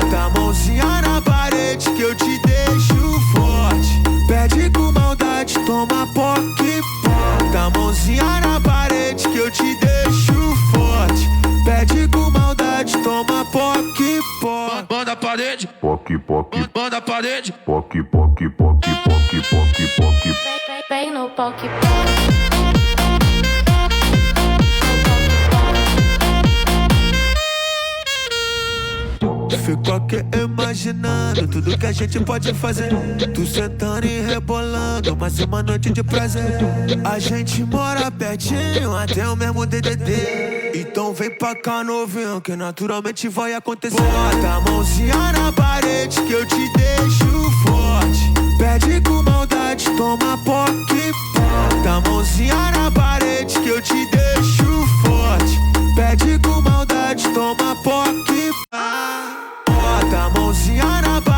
Bota a mãozinha na parede que eu te deixo forte. Pede com maldade, toma POC. Bota a mãozinha na parede que eu te deixo forte. Pede com maldade, toma POC. Manda a parede, POC, POC, manda a parede. POC, POC, POC, POC, POC, POC. Vem no POC. Fico aqui imaginando tudo que a gente pode fazer. Tu sentando e rebolando, mais uma noite de prazer. A gente mora pertinho, até o mesmo DDD. Então vem pra cá novinho, que naturalmente vai acontecer. Bota a mãozinha na parede que eu te deixo forte. Pede com maldade, toma POC. Bota a mãozinha na parede que eu te deixo forte. Pede com maldade, toma POC. Bota a mãozinha na parede